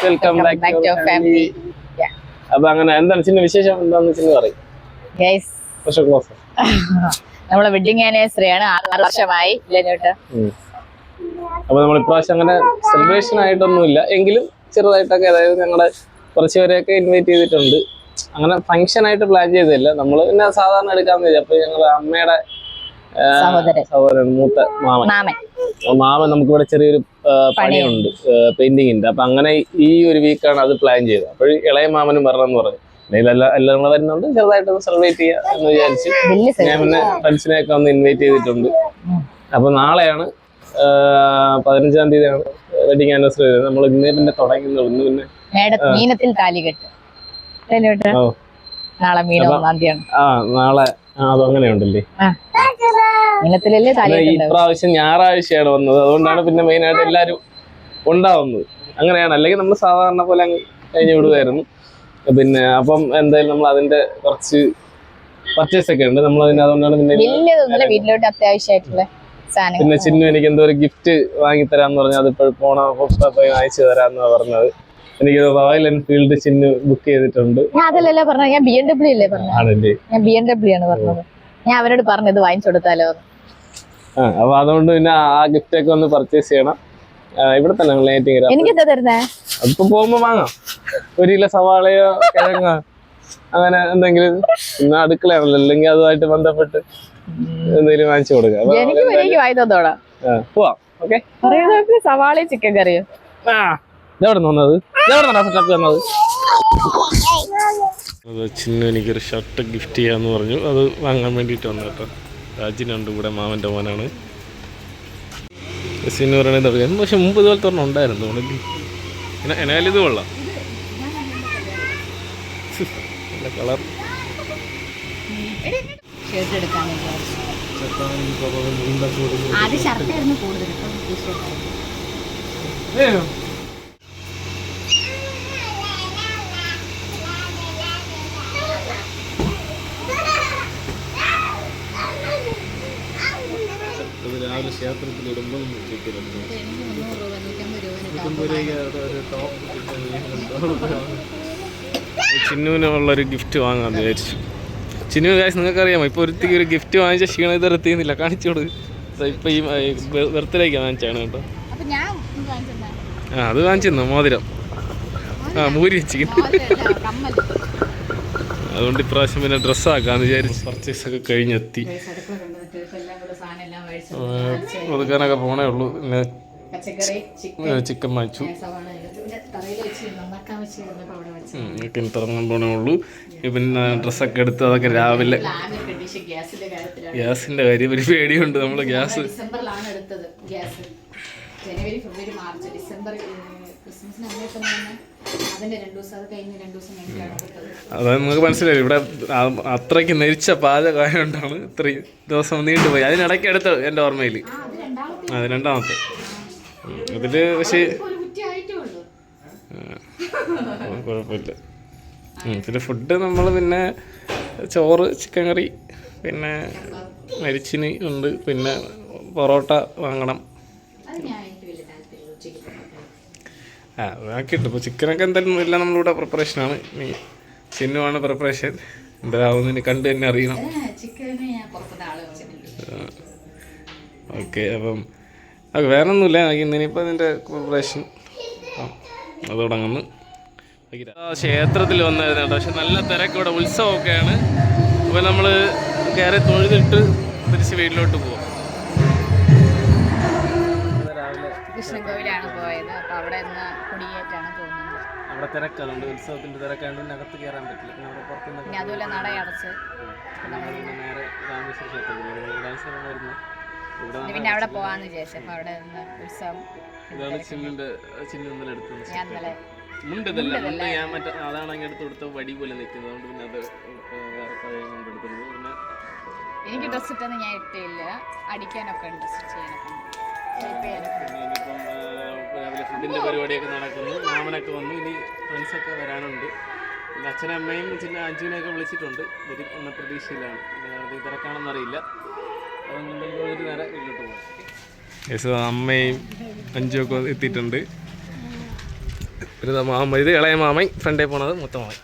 Welcome back to family. അപ്പൊ അങ്ങനെ എന്താണ് ചിന്ന വിശേഷം എന്താന്ന് ചിന്ന പറയും. നമ്മളെ വെഡിങ് ആനിവേഴ്സറി ആണ്, 6 വർഷമായി. അപ്പൊ നമ്മൾ ഇപ്രാവശ്യം അങ്ങനെ സെലിബ്രേഷൻ ആയിട്ടൊന്നുമില്ല, എങ്കിലും ചെറുതായിട്ടൊക്കെ, അതായത് ഞങ്ങളുടെ കുറച്ച് പേരെയൊക്കെ ഇൻവൈറ്റ് ചെയ്തിട്ടുണ്ട്. അങ്ങനെ ഫംഗ്ഷൻ ആയിട്ട് പ്ലാൻ ചെയ്തില്ല, നമ്മൾ പിന്നെ സാധാരണ എടുക്കാന്ന് വിചാരിച്ചു. അപ്പൊ ഞങ്ങൾ അമ്മയുടെ സഹോദരൻ മൂത്ത മാമൻ നമുക്കിവിടെ ചെറിയൊരു പണിയുണ്ട്, പെയിന്റിങ്ങിന്റെ. അപ്പൊ അങ്ങനെ ഈ ഒരു വീക്കാണ് അത് പ്ലാൻ ചെയ്തത്. അപ്പോൾ ഇളയ മാമനും വരണമെന്ന് പറഞ്ഞു. എല്ലാം കൂടെ വരുന്നുണ്ട്, ചെറുതായിട്ടൊന്ന് സെലിബ്രേറ്റ് ചെയ്യാം എന്ന് വിചാരിച്ചു. ഞാൻ പിന്നെ ഫ്രണ്ട്സിനെയൊക്കെ ഒന്ന് ഇൻവൈറ്റ് ചെയ്തിട്ടുണ്ട്. അപ്പൊ നാളെയാണ് 15-ാം തീയതിയാണ് വെഡിങ് ആനിവേഴ്സറി. നമ്മൾ ഇന്നേ പിന്നെ തുടങ്ങുന്നുള്ളൂ. ഇന്ന് പിന്നെ മീനത്തിൽ താലികെട്ട് നാളെ നാളെ അതങ്ങനെയുണ്ടല്ലേ. ഈ പ്രാവശ്യം ഞായറാഴ്ചയാണ് വന്നത്, അതുകൊണ്ടാണ് പിന്നെ മെയിനായിട്ട് എല്ലാരും ഉണ്ടാവുന്നത്. അങ്ങനെയാണ്, അല്ലെങ്കിൽ നമ്മൾ സാധാരണ പോലെ അങ്ങ് കഴിഞ്ഞു വിടുമായിരുന്നു. പിന്നെ അപ്പം എന്തായാലും നമ്മൾ അതിന്റെ കുറച്ച് പർച്ചേസ് ഒക്കെ ഉണ്ട്. നമ്മൾ അതുകൊണ്ടാണ് വീട്ടിലോട്ട് അത്യാവശ്യമായിട്ടുള്ള പിന്നെ ചിന്നു എനിക്ക് എന്തോ ഒരു ഗിഫ്റ്റ് വാങ്ങിത്തരാന്ന് പറഞ്ഞു. അതിപ്പോൾ പോയി വാങ്ങിച്ചു തരാന്നാ പറഞ്ഞത്. എനിക്ക് റോയൽ എൻഫീൽഡ് ചിന്നു ബുക്ക് ചെയ്തിട്ടുണ്ട്. അതല്ലല്ലോ പറഞ്ഞത്, ഞാൻ BMW അല്ലേ പറഞ്ഞത്. ഞാൻ BMW ആണ് പറഞ്ഞത്. ഞാൻ അവരോട് പറഞ്ഞത് വാങ്ങിച്ചു കൊടുത്താലോ. അപ്പൊ അതുകൊണ്ട് പിന്നെ ആ ഗിഫ്റ്റ് ഒക്കെ ഒന്ന് പർച്ചേസ് ചെയ്യണം. ഇവിടെ തന്നെ എനിക്കെന്താ തരുന്നേ? അതിപ്പോ പോകുമ്പോ വാങ്ങാം. 1 കിലോ സവാളയോ കിഴങ്ങോ അങ്ങനെ എന്തെങ്കിലും. പിന്നെ അടുക്കളയാണല്ലോ, അല്ലെങ്കിൽ അതുമായിട്ട് ബന്ധപ്പെട്ട് എന്തെങ്കിലും വാങ്ങിച്ചു കൊടുക്കാം. പോവാം. ഓക്കെ, സവാളയും ചിക്കൻ കറിയോ? ഇതെവിടെ വന്നത്? ചിന്നു എനിക്കൊരു ഷർട്ട് ഗിഫ്റ്റ് ചെയ്യാന്ന് പറഞ്ഞു. അത് വാങ്ങാൻ വേണ്ടിയിട്ട് വന്നു കേട്ടോ. രാജിനുണ്ട് കൂടെ, മാമൻ്റെ മോനാണ്. സിന്നു പറയണത് തുടങ്ങി. പക്ഷെ മുമ്പ് ഇതുപോലത്തെ ഒരെണ്ണം ഉണ്ടായിരുന്നു ഉണക്കി. എന്നാലും ഇത് കൊള്ളാം, നല്ല കളർ. രാവിലെ ക്ഷേത്രത്തിൽ ഇടുമ്പോൾ ചിന്നുവിനുള്ളൊരു ഗിഫ്റ്റ് വാങ്ങാന്ന് വിചാരിച്ചു. ചിന്നു കാശ് നിങ്ങൾക്കറിയാമോ, ഇപ്പോൾ ഒരു ഗിഫ്റ്റ് വാങ്ങിച്ച ക്ഷീണം ഇതുവരെ എത്തിയുന്നില്ല. കാണിച്ചോട്. ഇപ്പൊ ഈ ബർത്ത്ഡേക്ക് വാങ്ങിച്ചാണ് കേട്ടോ. അത് വാങ്ങിച്ചിരുന്നു മോതിരം. മൂരി വെച്ചിരിക്കുന്നു. അതുകൊണ്ട് ഇപ്രാവശ്യം പിന്നെ ഡ്രസ്സാക്കാന്ന് വിചാരിച്ചു. പർച്ചേസ് ഒക്കെ കഴിഞ്ഞെത്തി. ഒതുക്കാനൊക്കെ പോണേ ഉള്ളൂ. പിന്നെ ചിക്കൻ വാങ്ങിച്ചു. തുടങ്ങാൻ പോണേ ഉള്ളൂ. പിന്നെ ഡ്രസ്സൊക്കെ എടുത്ത് അതൊക്കെ രാവിലെ. ഗ്യാസിന്റെ കാര്യം ഒരു പേടിയുണ്ട്. നമ്മള് ഗ്യാസ് ജനുവരി, ഫെബ്രുവരി, മാർച്ച്, ഡിസംബർ അതായത് നിങ്ങൾക്ക് മനസ്സിലായി, ഇവിടെ അത്രയ്ക്ക് നെരിച്ച പാചകമായതുകൊണ്ടാണ് ഇത്രയും ദിവസം നീണ്ടുപോയി. അതിനിടയ്ക്ക് എടുത്ത് എൻ്റെ ഓർമ്മയിൽ അത് രണ്ടാമത്തെ ഇതില്. പക്ഷേ കുഴപ്പമില്ല. പിന്നെ ഫുഡ് നമ്മൾ പിന്നെ ചോറ്, ചിക്കൻ കറി, പിന്നെ മരിച്ചിന് ഉണ്ട്, പിന്നെ പൊറോട്ട വാങ്ങണം. ആക്കിയിട്ട് ഇപ്പോൾ ചിക്കനൊക്കെ എന്തായാലും എല്ലാം നമ്മളിവിടെ പ്രിപ്പറേഷനാണ്. ഇനി ചിന്നുവാണ് പ്രിപ്പറേഷൻ. എന്താവുന്നതിന് കണ്ട് തന്നെ അറിയണം. ഓക്കെ, അപ്പം അത് വേറെ ഒന്നുമില്ല. ഇന്നിപ്പോൾ അതിൻ്റെ പ്രിപ്പറേഷൻ അത് തുടങ്ങുന്നു. ക്ഷേത്രത്തിൽ വന്നായിരുന്നു കേട്ടോ. പക്ഷെ നല്ല തിരക്കിവിടെ, ഉത്സവമൊക്കെയാണ്. അപ്പോൾ നമ്മൾ കയറി തൊഴുതിട്ട് തിരിച്ച് വീട്ടിലോട്ട് പോകാം. കൃഷ്ണൻകോവിലാണ് പോയത്. അപ്പോൾ അവിടെ നിന്ന് കൊടിയേറ്റാണ് തോന്നുന്നത്. അവിടെ തിരക്കാതുകൊണ്ട്, ഉത്സവത്തിൻ്റെ തിരക്കായതുകൊണ്ട് അകത്ത് കയറാൻ പറ്റില്ല. പിന്നെ അവിടെ പുറത്തുനിന്ന് പിന്നെ അതുപോലെ നടയടച്ച് നേരെ രാമേശ്വര ക്ഷേത്രത്തിൽ പിന്നെ അവിടെ പോകാമെന്ന് വിചാരിച്ചു. അപ്പോൾ അവിടെ നിന്ന് ഉത്സവം. ഇതാണ് ചിഹ്നം എടുത്തത്. മുണ്ട് ഞാൻ മറ്റേ അതാണെങ്കിൽ എടുത്ത് കൊടുത്ത വടി പോലെ നിൽക്കുന്നത്. അതുകൊണ്ട് പിന്നെ അത് വേറെ കൊണ്ടെടുക്കുന്നത്. പിന്നെ എനിക്ക് ഡ്രസ്സ് ഇട്ടെന്ന് ഞാൻ ഇട്ടില്ല. അടിക്കാനൊക്കെ ഉണ്ട്, സ്റ്റിച്ച് ചെയ്യാനൊക്കെ ഉണ്ട്. ഇനിയിപ്പം രാവിലെ ഫുഡിൻ്റെ പരിപാടിയൊക്കെ നടക്കുന്നു. മാമനൊക്കെ വന്നു. ഇനി ഫ്രണ്ട്സൊക്കെ വരാനുണ്ട്. പിന്നെ അച്ഛനും അമ്മയും ചിന്ന അഞ്ജുവിനെയൊക്കെ വിളിച്ചിട്ടുണ്ട്. വരും എന്ന പ്രതീക്ഷയിലാണ്. പിന്നെ തിരക്കാണെന്നറിയില്ല. അതുകൊണ്ട് നേരെ വീട്ടിലോട്ട് അമ്മയും അഞ്ചുമൊക്കെ എത്തിയിട്ടുണ്ട്. ഒരു മാമ, ഇത് ഇളയ മാമൻ, ഫ്രണ്ടേ പോണത് മൂത്ത മാമൻ.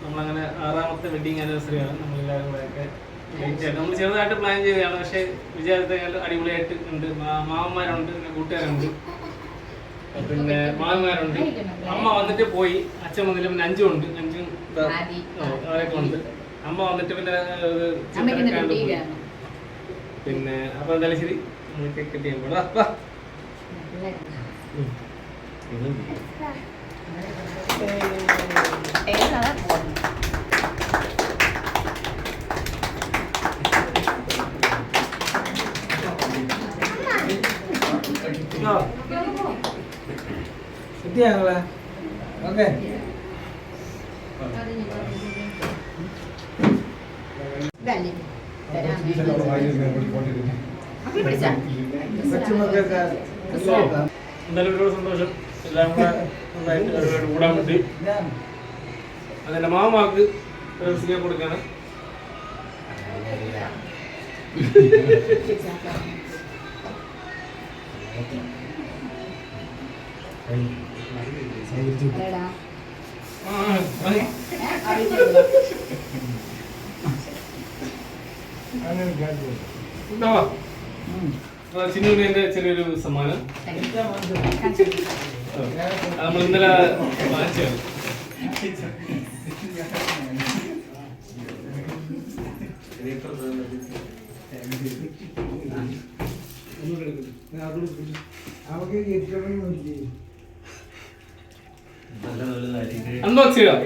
നമ്മളങ്ങനെ 6ാമത്തെ വെഡിങ് ആനിവേഴ്സറിയാണ്. നമ്മളെല്ലാവരും കൂടെയൊക്കെ നമ്മൾ ചെറുതായിട്ട് പ്ലാൻ ചെയ്തതാണ്. പക്ഷേ വിചാരിച്ചാൽ അടിപൊളിയായിട്ട് ഉണ്ട്. മാമന്മാരുണ്ട്, പിന്നെ കൂട്ടുകാരുണ്ട്, പിന്നെ മാമന്മാരുണ്ട്. അമ്മ വന്നിട്ട് പോയി, അച്ഛൻ വന്നിട്ട് പിന്നെ അഞ്ചുണ്ട്, അഞ്ചും അവരൊക്കെ ഉണ്ട്. അമ്മ വന്നിട്ട് പിന്നെ അപ്പൊ എന്തായാലും ശരി, നമുക്ക് കിട്ടിയാൽ ഓക്കെ. എന്തായാലും ഒരുപാട് സന്തോഷം, എല്ലാം കൂടെ നന്നായിട്ട് കൂടാൻ പറ്റി. അതെന്റെ മാമാക്ക് റെസിപ്പിയെ കൊടുക്കാണ്. ചിന്നുവിന് എന്റെ ചെറിയൊരു സമ്മാനം നമ്മൾ ഇന്നലെ വാങ്ങിച്ചതാണ്. അൺബോക്സ് ചെയ്യാം.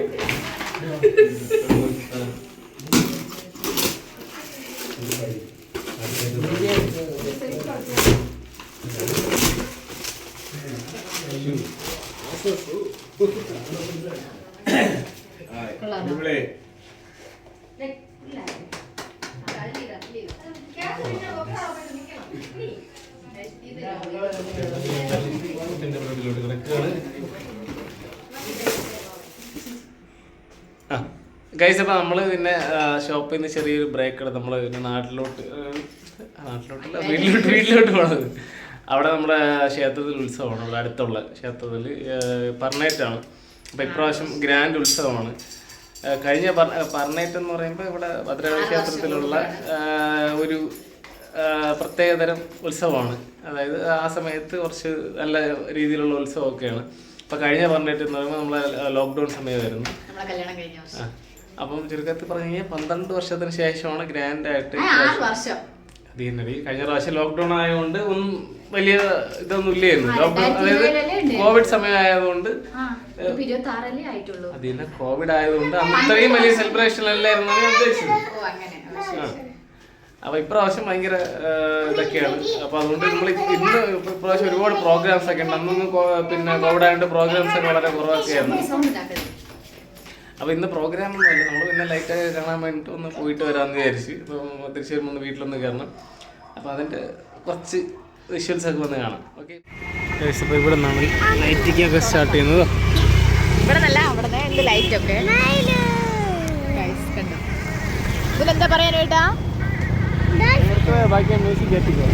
ഗൈസ്, അപ്പോൾ നമ്മൾ പിന്നെ ഷോപ്പിൽ നിന്ന് ചെറിയൊരു ബ്രേക്ക് എടുത്ത് നമ്മൾ പിന്നെ നാട്ടിലോട്ടല്ല വീട്ടിലോട്ട് പോണത്. അവിടെ നമ്മുടെ ക്ഷേത്രത്തിൽ ഉത്സവമാണ്, അവിടെ അടുത്തുള്ള ക്ഷേത്രത്തിൽ പർണേറ്റാണ്. അപ്പോൾ ഇപ്രാവശ്യം ഗ്രാൻഡ് ഉത്സവമാണ്. കഴിഞ്ഞ പർണേറ്റ് എന്ന് പറയുമ്പോൾ ഇവിടെ ഭദ്രകാളി ക്ഷേത്രത്തിലുള്ള ഒരു പ്രത്യേകതരം ഉത്സവമാണ്. അതായത് ആ സമയത്ത് കുറച്ച് നല്ല രീതിയിലുള്ള ഉത്സവമൊക്കെയാണ്. അപ്പോൾ കഴിഞ്ഞ പർണേറ്റ് എന്ന് പറയുമ്പോൾ നമ്മളെ ലോക്ക്ഡൗൺ സമയമായിരുന്നു. അപ്പം ചുരുക്കത്തിൽ പറഞ്ഞു കഴിഞ്ഞാൽ 12 വർഷത്തിന് ശേഷമാണ് ഗ്രാൻഡായിട്ട്. അതീനടി കഴിഞ്ഞ പ്രാവശ്യം ലോക്ക്ഡൗൺ ആയതുകൊണ്ട് ഒന്നും വലിയ ഇതൊന്നും ഇല്ലായിരുന്നു. ലോക്ക്ഡൗൺ അതായത് കോവിഡ് സമയം ആയതുകൊണ്ട്, അതിന് കോവിഡ് ആയതുകൊണ്ട് അത്രയും വലിയ സെലിബ്രേഷൻ അല്ലായിരുന്നു ഞാൻ ഉദ്ദേശിച്ചത്. അപ്പൊ ഇപ്രാവശ്യം ഭയങ്കര ഇതൊക്കെയാണ്. അപ്പൊ അതുകൊണ്ട് നമ്മൾ ഇന്ന് ഇപ്രാവശ്യം ഒരുപാട് പ്രോഗ്രാംസ് ഒക്കെ ഉണ്ട്. അന്നൊന്നും പിന്നെ കോവിഡ് ആയതുകൊണ്ട് പ്രോഗ്രാംസ് ഒക്കെ വളരെ കുറവൊക്കെയായിരുന്നു. അപ്പോൾ ഇന്ന് പ്രോഗ്രാമൊന്നും അല്ല, നമ്മൾ പിന്നെ ലൈറ്റൊക്കെ കാണാൻ വേണ്ടിയിട്ട് ഒന്ന് പോയിട്ട് വരാമെന്ന് വിചാരിച്ച്. ഇപ്പോൾ തിരിച്ചു വരുമ്പോൾ ഒന്ന് വീട്ടിലൊന്ന് കയറണം. അപ്പോൾ അതിൻ്റെ കുറച്ച് വിഷ്വൽസ് ഒക്കെ വന്ന് കാണാം. ഓക്കെ, ഇപ്പോൾ ഇവിടെ നിന്നാണ് ലൈറ്റിങ്ങൊക്കെ സ്റ്റാർട്ട് ചെയ്യുന്നത്. ഇവിടെ നല്ല അവിടെ ലൈറ്റൊക്കെ ഇതിലെന്താ പറയാൻ വേട്ടാ ബാക്കി മ്യൂസിക് എത്തിക്കോ.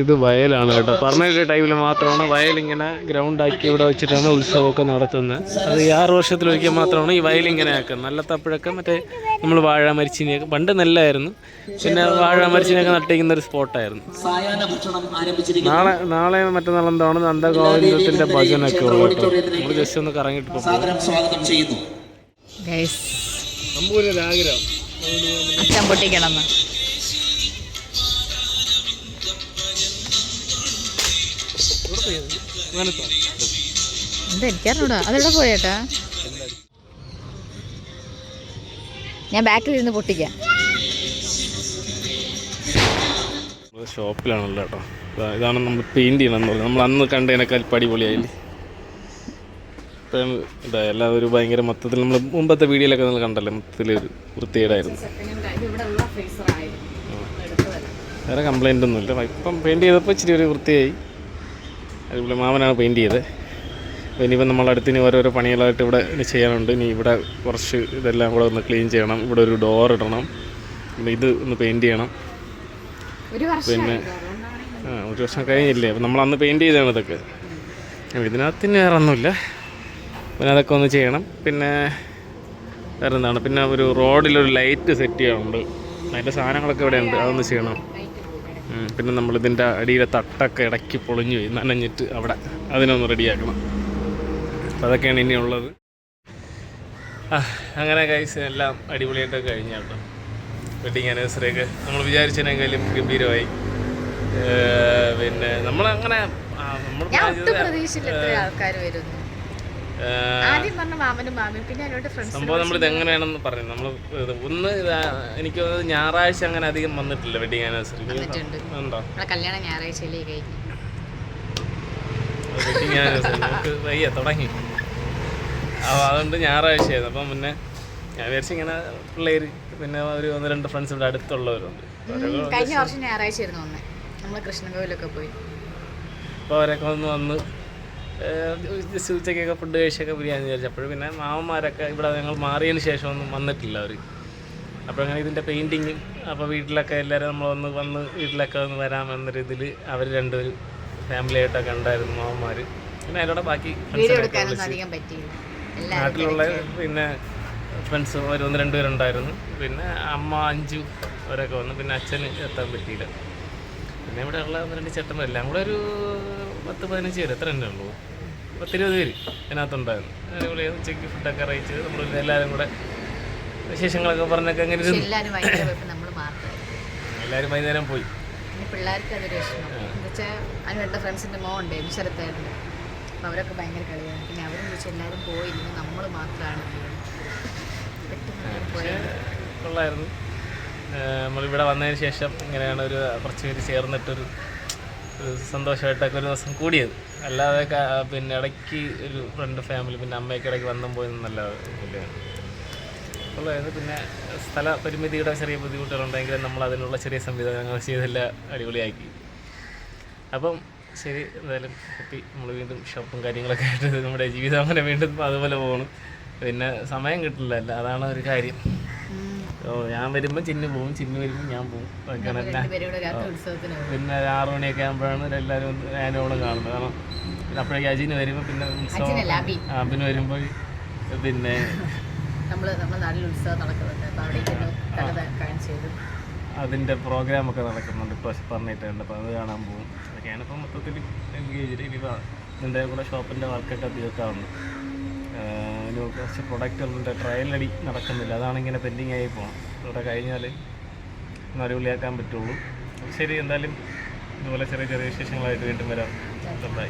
ഇത് വയലാണ് കേട്ടോ. പറഞ്ഞ ടൈമിൽ മാത്രമാണ് വയലിങ്ങനെ ഗ്രൗണ്ടാക്കി ഇവിടെ വെച്ചിട്ടാണ് ഉത്സവമൊക്കെ നടത്തുന്നത്. അത് ഈ 6 വർഷത്തിലൊരിക്കൽ മാത്രമാണ് ഈ വയലിങ്ങനെ ആക്കുന്നത്. നല്ലത്തപ്പോഴൊക്കെ മറ്റേ നമ്മൾ വാഴ മരിച്ചിനെയൊക്കെ പണ്ട് നെല്ലായിരുന്നു, പിന്നെ വാഴ മരിച്ചിനെയൊക്കെ നട്ടിരിക്കുന്ന ഒരു സ്പോട്ടായിരുന്നു. നാളെ മറ്റന്നാളെന്താണ് നന്ദഗോവിന്ദത്തിൻ്റെ ഭജനൊക്കെ ഉള്ളു കേട്ടോ. നമ്മൾ ജസ്റ്റ് ഒന്ന് കറങ്ങിയിട്ട് പോകും. ആഗ്രഹം അച്ഛൻ പൊട്ടിക്കണം. എന്താ എനിക്കറിഞ്ഞൂടാ, അതെവിടെ പോയേട്ടാ? ഞാൻ ബാക്കിലിരുന്ന് പൊട്ടിക്കാം. ഷോപ്പിലാണല്ലോ കേട്ടോ. ഇതാണ് നമ്മൾ പെയിൻറ് ചെയ്യണമെന്ന് പറഞ്ഞത്. നമ്മൾ അന്ന് കണ്ടതിനേക്കാൾ അടിപൊളിയായില്ലേ. ഇപ്പം ഇതാ എല്ലാവരും ഭയങ്കര മൊത്തത്തിൽ നമ്മൾ മുമ്പത്തെ വീഡിയോയിലൊക്കെ നമ്മൾ കണ്ടല്ലോ, മൊത്തത്തിൽ ഒരു വൃത്തികേടായിരുന്നു. വേറെ കംപ്ലൈൻ്റ് ഒന്നുമില്ല. ഇപ്പം പെയിൻറ് ചെയ്തപ്പോൾ ഇച്ചിരി ഒരു വൃത്തിയായി. അതുപോലെ മാമനാണ് പെയിൻറ് ചെയ്തത്. അപ്പോൾ ഇനിയിപ്പോൾ നമ്മളടുത്തിന് ഓരോരോ പണികളായിട്ട് ഇവിടെ ചെയ്യാനുണ്ട്. ഇനി ഇവിടെ കുറച്ച് ഇതെല്ലാം കൂടെ ഒന്ന് ക്ലീൻ ചെയ്യണം. ഇവിടെ ഒരു ഡോർ ഇടണം, പിന്നെ ഇത് ഒന്ന് പെയിൻറ് ചെയ്യണം. പിന്നെ 1 വർഷം കഴിഞ്ഞില്ലേ. അപ്പോൾ നമ്മളന്ന് പെയിൻറ് ചെയ്തതാണ് ഇതൊക്കെ. ഇതിനകത്തിന് വേറെ ഒന്നുമില്ല. പിന്നെ അതൊക്കെ ഒന്ന് ചെയ്യണം. പിന്നെ വേറെ എന്താണ്, പിന്നെ ഒരു റോഡിലൊരു ലൈറ്റ് സെറ്റ് ചെയ്യാനുണ്ട്. അതിൻ്റെ സാധനങ്ങളൊക്കെ ഇവിടെ ഉണ്ട്, അതൊന്ന് ചെയ്യണം. പിന്നെ നമ്മളിതിൻ്റെ അടിയിലെ തട്ടൊക്കെ ഇടയ്ക്ക് പൊളിഞ്ഞു പോയി, നനഞ്ഞിട്ട് അവിടെ അതിനൊന്ന് റെഡിയാക്കണം. അപ്പോൾ അതൊക്കെയാണ് ഇനിയുള്ളത്. അങ്ങനെ ഗൈസ് എല്ലാം അടിപൊളിയായിട്ടൊക്കെ കഴിഞ്ഞ കേട്ടോ. വെഡിങ് ആനിവേഴ്സറിയൊക്കെ നമ്മൾ വിചാരിച്ചതിനേക്കാളും ഗംഭീരമായി. പിന്നെ നമ്മളങ്ങനെ സംഭവം നമ്മളിത് എങ്ങനെയാണെന്ന് പറഞ്ഞു. നമ്മൾ ഒന്ന് എനിക്ക് ഞായറാഴ്ച അങ്ങനെ അധികം വന്നിട്ടില്ല വെഡിങ് ആനിവേഴ്സറി. ഉണ്ടോ? വെഡിങ് ആനിവേഴ്സറി നമുക്ക് വയ്യ തുടങ്ങി. അപ്പോൾ അതുകൊണ്ട് ഞായറാഴ്ചയായിരുന്നു. അപ്പം പിന്നെ ഞാൻ വിചാരിച്ചു ഇങ്ങനെ പിള്ളേർ പിന്നെ ഒരു 1-2 ഫ്രണ്ട്സ് ഇവിടെ അടുത്തുള്ളവരുണ്ട്. കഴിഞ്ഞ വർഷം ഞായറാഴ്ച നമ്മൾ കൃഷ്ണകോവിലൊക്കെ പോയി. അപ്പോൾ അവരൊക്കെ വന്ന് ജസ്റ്റ് ഉച്ചയ്ക്കൊക്കെ ഫുഡ് കഴിച്ചൊക്കെ ബിരിയാണി വിചാരിച്ചപ്പോൾ പിന്നെ മാമന്മാരൊക്കെ ഇവിടെ ഞങ്ങൾ മാറിയതിന് ശേഷം ഒന്നും വന്നിട്ടില്ല അവർ. അപ്പോൾ അങ്ങനെ ഇതിൻ്റെ പെയിൻറ്റിങ്ങും അപ്പോൾ വീട്ടിലൊക്കെ എല്ലാവരും നമ്മൾ വന്ന് വീട്ടിലൊക്കെ ഒന്ന് വരാമെന്നൊരു ഇതിൽ അവർ രണ്ടുപേരും ഫാമിലി ആയിട്ടൊക്കെ ഉണ്ടായിരുന്നു മാമന്മാർ. പിന്നെ അതിലൂടെ ബാക്കി നാട്ടിലുള്ള പിന്നെ ഫ്രണ്ട്സ് ഒരു 1-2 പേരുണ്ടായിരുന്നു. പിന്നെ അമ്മ അഞ്ചു അവരൊക്കെ വന്നു. പിന്നെ അച്ഛന് എത്താൻ പറ്റിയില്ല. പിന്നെ ഇവിടെ ഉള്ള 1-2 ചേട്ടന്മാർ എല്ലാം കൂടെ ഒരു 10-15 പേര്, എത്ര തന്നെ ഉള്ളൂ, 10-20 പേര് അതിനകത്തുണ്ടായിരുന്നു. അടിപൊളി ഉച്ചയ്ക്ക് ഫുഡൊക്കെ അറിയിച്ചത് നമ്മൾ എല്ലാവരും കൂടെ വിശേഷങ്ങളൊക്കെ പറഞ്ഞൊക്കെ അങ്ങനെ എല്ലാവരും വൈകുന്നേരം പോയി. പിള്ളേർക്ക് അതൊരു വിഷമം എന്ന് വെച്ചാൽ അതിന് ഫ്രണ്ട്സിൻ്റെ മോണ്ടേ ശരത്തായിരുന്നു. അപ്പോൾ അവരൊക്കെ ഭയങ്കര കളിയാണ്. പിന്നെ അവരും വിളിച്ച് എല്ലാവരും പോയില്ലെങ്കിൽ നമ്മൾ മാത്രമാണ് കൊള്ളായിരുന്നു. നമ്മളിവിടെ വന്നതിന് ശേഷം ഇങ്ങനെയാണ് ഒരു കുറച്ച് പേര് ചേർന്നിട്ടൊരു സന്തോഷമായിട്ടൊക്കെ ഒരു ദിവസം കൂടിയത്. അല്ലാതെ പിന്നെ ഇടയ്ക്ക് ഒരു ഫ്രണ്ട് ഫാമിലി പിന്നെ അമ്മയൊക്കെ ഇടയ്ക്ക് വന്നും പോയെന്നല്ല ഉള്ളതായിരുന്നു. പിന്നെ സ്ഥല പരിമിതിയുടെ ചെറിയ ബുദ്ധിമുട്ടുകളുണ്ടെങ്കിലും നമ്മൾ അതിനുള്ള ചെറിയ സംവിധാനങ്ങൾ ചെയ്തെല്ലാം അടിപൊളിയാക്കി. അപ്പം ശരി, എന്തായാലും ഹാപ്പി. നമ്മൾ വീണ്ടും ഷോപ്പും കാര്യങ്ങളൊക്കെ ആയിട്ട് നമ്മുടെ ജീവിതം അങ്ങനെ വീണ്ടും അതുപോലെ പോകണം. പിന്നെ സമയം കിട്ടില്ല, അതാണ് ഒരു കാര്യം. ഞാൻ വരുമ്പോൾ ചിന്നു പോവും, ചിന്നു വരുമ്പോൾ ഞാൻ പോവും. അതൊക്കെയാണ്. പിന്നെ 6 മണിയൊക്കെ ആകുമ്പോഴാണ് എല്ലാവരും ഞാനോളം കാണുന്നത്. കാരണം പിന്നെ അപ്പോഴേക്കും അജിന് വരുമ്പോൾ പിന്നെ ഉത്സവം അബിന് വരുമ്പോൾ പിന്നെ അതിൻ്റെ പ്രോഗ്രാമൊക്കെ നടക്കുന്നുണ്ട് ഇപ്പോൾ പറഞ്ഞിട്ടുണ്ട്. അപ്പോൾ അത് കാണാൻ പോകും. അതൊക്കെയാണ് ഇപ്പോൾ മൊത്തത്തിൽ എൻഗേജ്. ഇനിയിപ്പോൾ ഇതിൻ്റെ കൂടെ ഷോപ്പിൻ്റെ വർക്കൊക്കെ തീർക്കാവുന്നു. ഇനി കുറച്ച് പ്രൊഡക്റ്റുകളുടെ ട്രയലടി നടക്കുന്നില്ല, അതാണ് ഇങ്ങനെ പെൻഡിങ് ആയി പോകണം. ഇവിടെ കഴിഞ്ഞാൽ അടിപൊളിയാക്കാൻ പറ്റുള്ളൂ. ശരി, എന്തായാലും ഇതുപോലെ ചെറിയ ചെറിയ വിശേഷങ്ങളായിട്ട് വീണ്ടും വരാം. ബൈ.